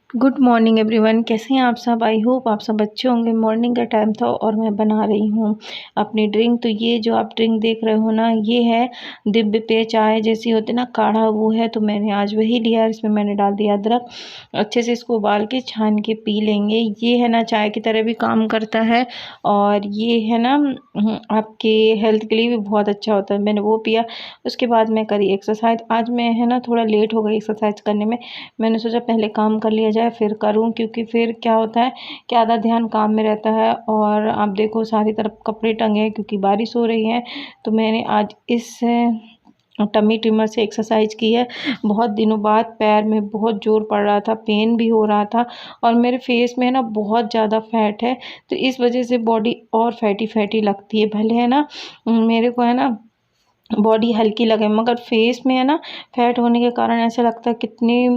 Good morning everyone, कैसे हैं आप सब। आई होप आप सब अच्छे होंगे। मॉर्निंग का टाइम था और मैं बना रही हूँ अपनी ड्रिंक। तो ये जो आप ड्रिंक देख रहे हो ना, ये है दिव्य पेय चाय जैसी होती है ना, काढ़ा वो है। तो मैंने आज वही लिया। इसमें मैंने डाल दिया अदरक। अच्छे से इसको उबाल के छान के पी लेंगे। ये है ना चाय की तरह भी काम करता है और ये है ना आपके हेल्थ के लिए भी बहुत अच्छा होता है। मैंने वो पिया। उसके बाद मैं करी एक्सरसाइज। आज मैं है ना थोड़ा लेट हो गई एक्सरसाइज करने में। मैंने सोचा पहले काम कर लिया जाए फिर करूं, क्योंकि फिर क्या होता है कि आधा ध्यान काम में रहता है। और आप देखो सारी तरफ कपड़े टंगे हैं क्योंकि बारिश हो रही है। तो मैंने आज इस टमी ट्रिमर से एक्सरसाइज की है। बहुत दिनों बाद पैर में बहुत जोर पड़ रहा था, पेन भी हो रहा था और मेरे फेस में ना बहुत ज़्यादा फैट है। तो इस वजह से बॉडी और फैटी फैटी लगती है। भले है ना मेरे को है ना बॉडी हल्की लगे, मगर फेस में है ना फैट होने के कारण ऐसा लगता है कितनी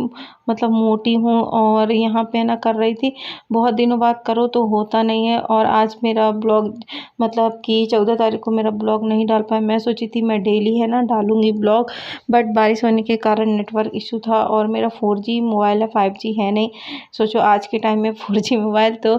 मतलब मोटी हूँ। और यहाँ पे ना कर रही थी, बहुत दिनों बाद करो तो होता नहीं है। और आज मेरा ब्लॉग मतलब कि 14 तारीख को मेरा ब्लॉग नहीं डाल पाया। मैं सोची थी मैं डेली है ना डालूंगी ब्लॉग, बट बारिश होने के कारण नेटवर्क इशू था और मेरा 4G मोबाइल है, 5G है नहीं। सोचो आज के टाइम में 4G मोबाइल तो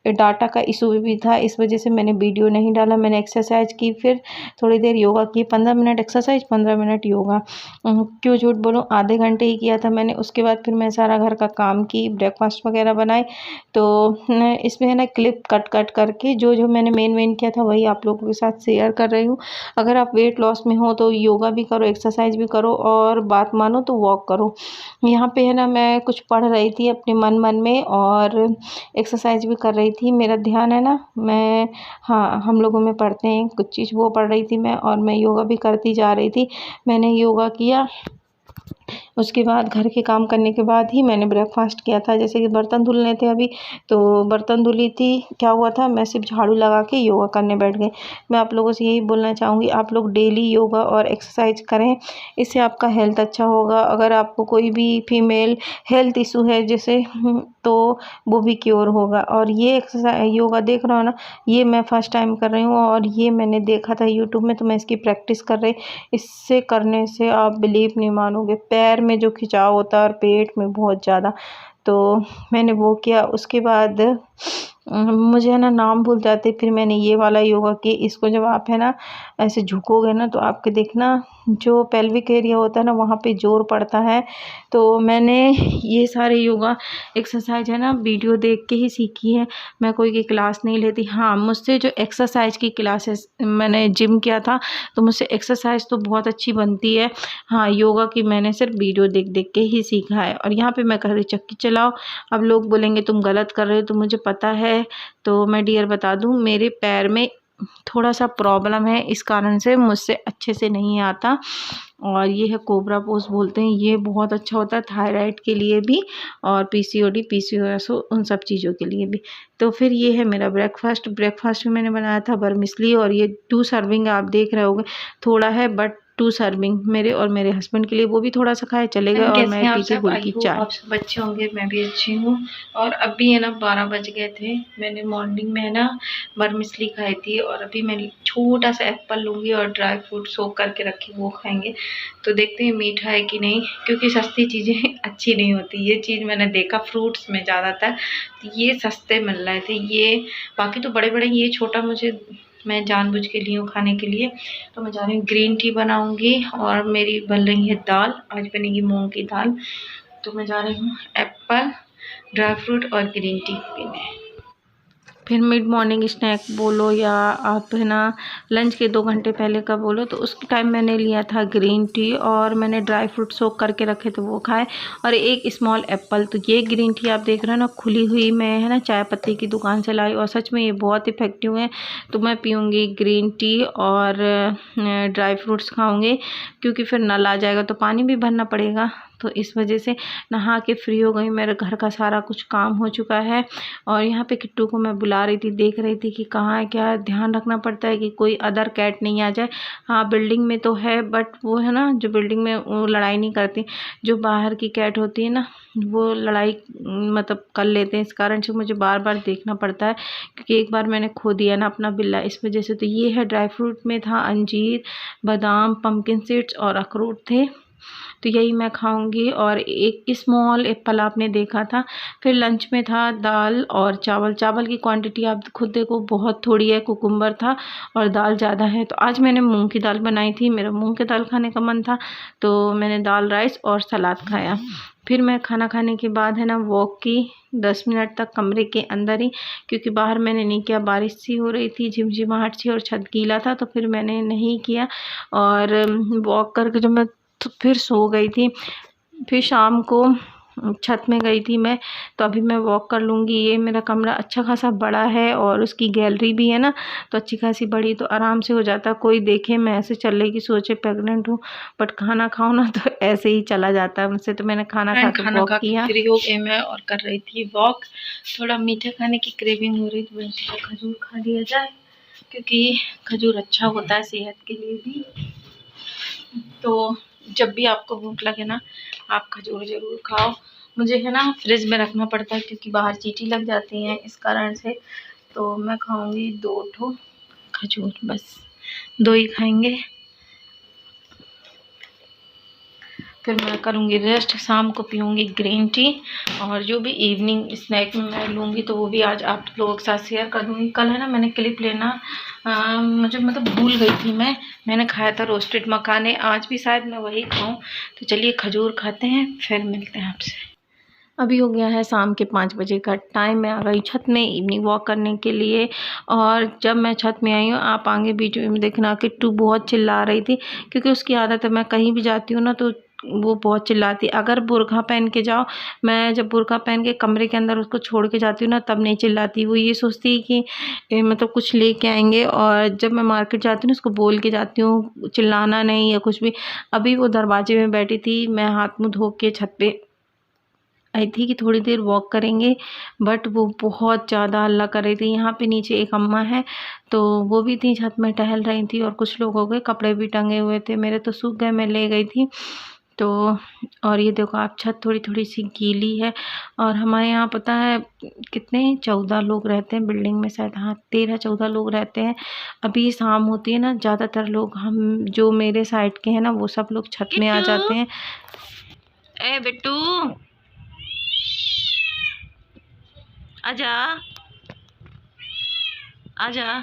डाटा का इशू भी था। इस वजह से मैंने वीडियो नहीं डाला। मैंने एक्सरसाइज की, फिर थोड़ी देर योगा की। 15 मिनट एक्सरसाइज, 15 मिनट योगा। क्यों झूठ बोलूं, आधे घंटे ही किया था मैंने। उसके बाद फिर मैं सारा घर का काम की, ब्रेकफास्ट वगैरह बनाए। तो इसमें है ना क्लिप कट कट करके जो जो मैंने मेन किया था वही आप लोगों के साथ शेयर कर रही हूँ। अगर आप वेट लॉस में हो तो योगा भी करो, एक्सरसाइज भी करो और बात मानो तो वॉक करो। यहाँ पे है ना मैं कुछ पढ़ रही थी अपने मन में और एक्सरसाइज भी कर रही थी। मेरा ध्यान है ना, मैं हाँ हम लोगों में पढ़ते हैं कुछ चीज़, वो पढ़ रही थी मैं। और मैं योगा भी करती जा रही थी। मैंने योगा किया, उसके बाद घर के काम करने के बाद ही मैंने ब्रेकफास्ट किया था। जैसे कि बर्तन धुलने थे अभी, तो बर्तन धुली थी। क्या हुआ था, मैं सिर्फ झाड़ू लगा के योगा करने बैठ गई। मैं आप लोगों से यही बोलना चाहूँगी, आप लोग डेली योगा और एक्सरसाइज करें, इससे आपका हेल्थ अच्छा होगा। अगर आपको कोई भी फीमेल हेल्थ इशू है जैसे तो वो भी क्योर होगा। और ये एक्सरसाइज योगा देख रहा हो ना, ये मैं फर्स्ट टाइम कर रही हूँ और ये मैंने देखा था यूट्यूब में, तो मैं इसकी प्रैक्टिस कर रही। इससे करने से आप बिलीव नहीं मानोगे, पैर में जो खिंचाव होता है और पेट में बहुत ज़्यादा। तो मैंने वो किया। उसके बाद मुझे है ना नाम भूल जाते, फिर मैंने ये वाला योगा किया। इसको जब आप है ना ऐसे झुकोगे ना तो आपके देखना जो पेल्विक एरिया होता है ना वहाँ पे जोर पड़ता है। तो मैंने ये सारे योगा एक्सरसाइज है ना वीडियो देख के ही सीखी है। मैं कोई की क्लास नहीं लेती। हाँ, मुझसे जो एक्सरसाइज की क्लासेस, मैंने जिम किया था तो मुझसे एक्सरसाइज तो बहुत अच्छी बनती है। हाँ, योगा की मैंने सिर्फ वीडियो देख देख के ही सीखा है। और यहाँ पे मैं कह रही चक्की चलाओ। अब लोग बोलेंगे तुम गलत कर रहे हो, तो मुझे पता है। तो मैं डियर बता दूं, मेरे पैर में थोड़ा सा प्रॉब्लम है, इस कारण से मुझसे अच्छे से नहीं आता। और ये है कोबरा पोज बोलते हैं, ये बहुत अच्छा होता है थायराइड के लिए भी और पीसीओडी पीसीओएस उन सब चीज़ों के लिए भी। तो फिर ये है मेरा ब्रेकफास्ट में मैंने बनाया था बरमिसली, और ये 2 सर्विंग आप देख रहे होंगे, थोड़ा है बट 2 सर्विंग मेरे और मेरे हस्बैंड के लिए, वो भी थोड़ा सा खाए चलेगा। और मैं पी थी गुड़ की चाय। आप सब अच्छे होंगे, मैं भी अच्छी हूँ। और अभी है ना 12 बज गए थे। मैंने मॉर्निंग में है ना बरमिसली खाई थी और अभी मैं छोटा सा एप्पल लूँगी और ड्राई फ्रूट सोक करके रखी, वो खाएंगे। तो देखते हैं मीठा है कि नहीं, क्योंकि सस्ती चीज़ें अच्छी नहीं होती। ये चीज़ मैंने देखा फ्रूट्स में ज़्यादातर, तो ये सस्ते मिल रहे थे ये। बाकी तो बड़े बड़े, ये छोटा मुझे मैं जानबूझ के ली हूँ खाने के लिए। तो मैं जा रही हूँ ग्रीन टी बनाऊँगी और मेरी बन रही है दाल, आज बनेगी मूंग की दाल। तो मैं जा रही हूँ एप्पल, ड्राई फ्रूट और ग्रीन टी पीने। फिर मिड मॉर्निंग स्नैक बोलो या आप है ना लंच के 2 घंटे पहले का बोलो, तो उस टाइम मैंने लिया था ग्रीन टी और मैंने ड्राई फ्रूट सोक करके रखे थे वो खाए, और एक स्मॉल एप्पल। तो ये ग्रीन टी आप देख रहे हो ना खुली हुई, मैं है ना चाय पत्ती की दुकान से लाई और सच में ये बहुत इफ़ेक्टिव है। तो मैं पीऊँगी ग्रीन टी और ड्राई फ्रूट्स खाऊँगी, क्योंकि फिर नल आ जाएगा तो पानी भी भरना पड़ेगा। तो इस वजह से नहा के फ्री हो गई, मेरे घर का सारा कुछ काम हो चुका है। और यहाँ पे किट्टू को मैं बुला रही थी, देख रही थी कि कहाँ है, क्या ध्यान रखना पड़ता है कि कोई अदर कैट नहीं आ जाए। हाँ, बिल्डिंग में तो है बट वो है ना जो बिल्डिंग में वो लड़ाई नहीं करती, जो बाहर की कैट होती है ना वो लड़ाई मतलब कर लेते हैं। इस कारण से मुझे बार बार देखना पड़ता है, क्योंकि एक बार मैंने खो दिया ना अपना बिल्ला, इस वजह से। तो ये है ड्राई फ्रूट में था अंजीर, बादाम, पम्पकिन सीड्स और अखरोट थे। तो यही मैं खाऊंगी। और एक स्मॉल एप्पल आपने देखा था। फिर लंच में था दाल और चावल। चावल की क्वांटिटी आप खुद देखो बहुत थोड़ी है, कुकुम्बर था और दाल ज़्यादा है। तो आज मैंने मूंग की दाल बनाई थी, मेरा मूंग की दाल खाने का मन था तो मैंने दाल, राइस और सलाद खाया। फिर मैं खाना खाने के बाद है ना वॉक की 10 मिनट तक कमरे के अंदर ही, क्योंकि बाहर मैंने नहीं किया, बारिश सी हो रही थी, झिमझिमाहट सी, और छत गीला था तो फिर मैंने नहीं किया। और वॉक करके जब मैं फिर सो गई थी। फिर शाम को छत में गई थी मैं, तो अभी मैं वॉक कर लूँगी। ये मेरा कमरा अच्छा खासा बड़ा है और उसकी गैलरी भी है ना तो अच्छी खासी बड़ी, तो आराम से हो जाता। कोई देखे मैं ऐसे चल रही कि सोचे प्रेग्नेंट हूँ, बट खाना खाओ ना तो ऐसे ही चला जाता है मुझसे। तो मैंने खाना खा के वॉक किया, फ्री हो गई मैं और कर रही थी वॉक। थोड़ा मीठे खाने की क्रेविंग हो रही थी, मैंने सोचा खजूर खा लिया जाए, क्योंकि खजूर अच्छा होता है सेहत के लिए भी। तो जब भी आपको भूख लगे ना आप खजूर ज़रूर खाओ। मुझे है ना फ्रिज में रखना पड़ता है क्योंकि बाहर चींटी लग जाती हैं, इस कारण से। तो मैं खाऊंगी 2 ठो खजूर, बस 2 ही खाएंगे। फिर मैं करूँगी रेस्ट, शाम को पीऊँगी ग्रीन टी, और जो भी इवनिंग स्नैक में मैं लूँगी तो वो भी आज आप लोगों के साथ शेयर कर दूँगी। कल है ना मैंने क्लिप लेना मुझे मतलब भूल गई थी मैंने खाया था रोस्टेड मखाने, आज भी शायद मैं वही खाऊं। तो चलिए खजूर खाते हैं, फिर मिलते हैं आपसे। अभी हो गया है शाम के 5 बजे का टाइम। मैं आ गई छत में इवनिंग वॉक करने के लिए। और जब मैं छत में आई हूँ, आप आगे वीडियो में देखना, किट्टू बहुत चिल्ला रही थी, क्योंकि उसकी आदत है मैं कहीं भी जाती हूँ ना तो वो बहुत चिल्लाती। अगर बुर्का पहन के जाओ, मैं जब बुर्का पहन के कमरे के अंदर उसको छोड़ के जाती हूँ ना तब नहीं चिल्लाती। वो ये सोचती है कि मतलब कुछ लेके आएंगे, और जब मैं मार्केट जाती हूँ ना उसको बोल के जाती हूँ चिल्लाना नहीं या कुछ भी। अभी वो दरवाजे में बैठी थी, मैं हाथ मुँह धो के छत पे आई थी कि थोड़ी देर वॉक करेंगे, बट वो बहुत ज़्यादा हल्ला कर रही थी। यहाँ पे नीचे एक अम्मा है तो वो भी थी, छत में टहल रही थी, और कुछ लोग हो गए, कपड़े भी टंगे हुए थे, मेरे तो सूख गए, मैं ले गई थी। तो और ये देखो आप, छत थोड़ी थोड़ी सी गीली है। और हमारे यहाँ पता है कितने 14 लोग रहते हैं बिल्डिंग में, शायद हाँ 13-14 लोग रहते हैं। अभी शाम होती है ना, ज़्यादातर लोग हम जो मेरे साइड के हैं ना वो सब लोग छत में आ जाते हैं। ए बिट्टू आजा आजा,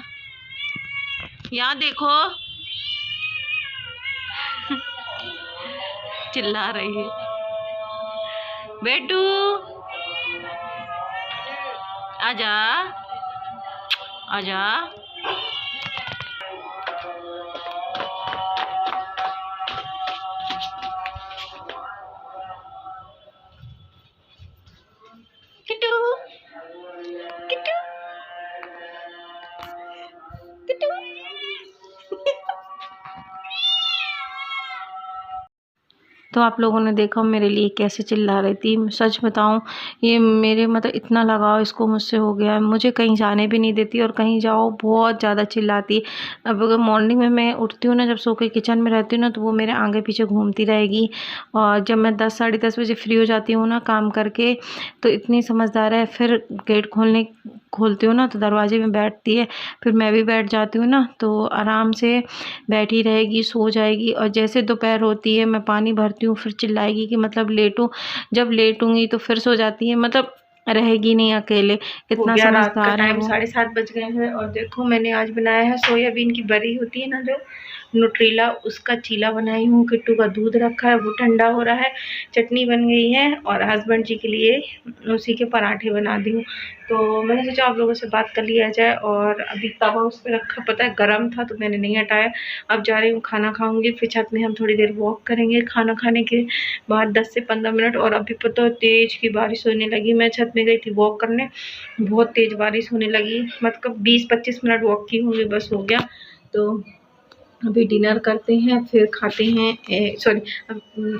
यहाँ देखो चिल्ला रही है। बेटू आजा आजा। किट्टू किट्टू किट्टू तो आप लोगों ने देखा मेरे लिए कैसे चिल्ला रही थी। सच बताऊं, ये मेरे मतलब इतना लगाव इसको मुझसे हो गया है, मुझे कहीं जाने भी नहीं देती, और कहीं जाओ बहुत ज़्यादा चिल्लाती। अब अगर मॉर्निंग में मैं उठती हूँ ना, जब सो के किचन में रहती हूँ ना, तो वो मेरे आगे पीछे घूमती रहेगी। और जब मैं 10 साढ़े 10 बजे फ्री हो जाती हूँ ना काम करके, तो इतनी समझदार है, फिर गेट खोलती हूँ ना तो दरवाजे में बैठती है। फिर मैं भी बैठ जाती हूँ ना तो आराम से बैठी रहेगी, सो जाएगी। और जैसे दोपहर होती है मैं पानी भरती हूँ, फिर चिल्लाएगी कि मतलब लेटूं। जब लेटूंगी तो फिर सो जाती है, मतलब रहेगी नहीं अकेले। इतना समझदार है वो। 7:30 बज गए हैं, और देखो मैंने आज बनाया है सोयाबीन की बड़ी होती है ना जो न्यूट्रीला, उसका चीला बनाई हूँ। किट्टू का दूध रखा है वो ठंडा हो रहा है, चटनी बन गई है, और हस्बैंड जी के लिए उसी के पराठे बना दी हूँ। तो मैंने सोचा आप लोगों से बात कर लिया जाए। और अभी तवा उस पर रखा, पता है गर्म था तो मैंने नहीं हटाया। अब जा रही हूँ खाना खाऊंगी, फिर छत में हम थोड़ी देर वॉक करेंगे खाना खाने के बाद 10 से 15 मिनट। और अभी पता है तेज की बारिश होने लगी। मैं छत में गई थी वॉक करने, बहुत तेज बारिश होने लगी, मतलब 20-25 मिनट वॉक की होंगी, बस हो गया। तो अभी डिनर करते हैं, फिर खाते हैं, सॉरी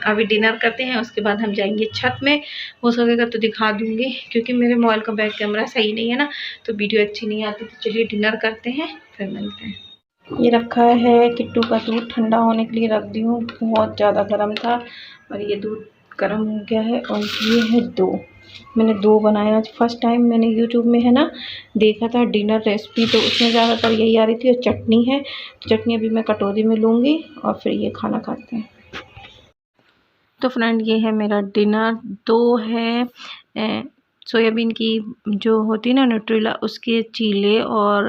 अभी डिनर करते हैं, उसके बाद हम जाएंगे छत में। हो सकेगा तो दिखा दूंगी, क्योंकि मेरे मोबाइल का बैक कैमरा सही नहीं है ना तो वीडियो अच्छी नहीं आती। तो चलिए डिनर करते हैं, फिर मिलते हैं। ये रखा है किट्टू का दूध, ठंडा होने के लिए रख दी हूँ, बहुत ज़्यादा गर्म था, और ये दूध गर्म हो गया है। और ये है 2, मैंने 2 बनाया आज फर्स्ट टाइम। मैंने यूट्यूब में है ना देखा था डिनर रेसिपी, तो उसमें ज़्यादातर यही आ रही थी। और चटनी है, तो चटनी अभी मैं कटोरी में लूँगी और फिर ये खाना खाते हैं। तो फ्रेंड ये है मेरा डिनर। दो है सोयाबीन की जो होती है ना न्यूट्रेला, उसके चीले और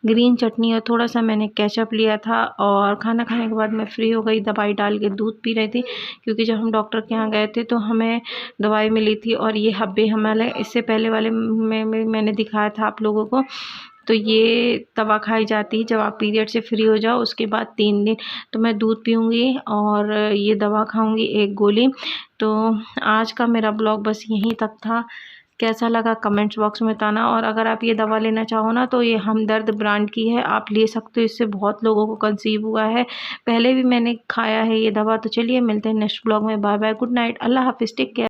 ग्रीन चटनी, और थोड़ा सा मैंने केचप लिया था। और खाना खाने के बाद मैं फ्री हो गई, दवाई डाल के दूध पी रही थी, क्योंकि जब हम डॉक्टर के यहाँ गए थे तो हमें दवाई मिली थी। और ये हब्बे हमारे इससे पहले वाले में मैंने दिखाया था आप लोगों को। तो ये दवा खाई जाती है जब आप पीरियड से फ्री हो जाओ, उसके बाद 3 दिन। तो मैं दूध पीऊँगी और ये दवा खाऊँगी 1 गोली। तो आज का मेरा ब्लॉग बस यहीं तक था। कैसा लगा कमेंट्स बॉक्स में बताना। और अगर आप ये दवा लेना चाहो ना, तो ये हमदर्द ब्रांड की है, आप ले सकते हो। इससे बहुत लोगों को कंसीव हुआ है, पहले भी मैंने खाया है ये दवा। तो चलिए मिलते हैं नेक्स्ट ब्लॉग में। बाय बाय, गुड नाइट, अल्लाह हाफिज़, टेक केयर।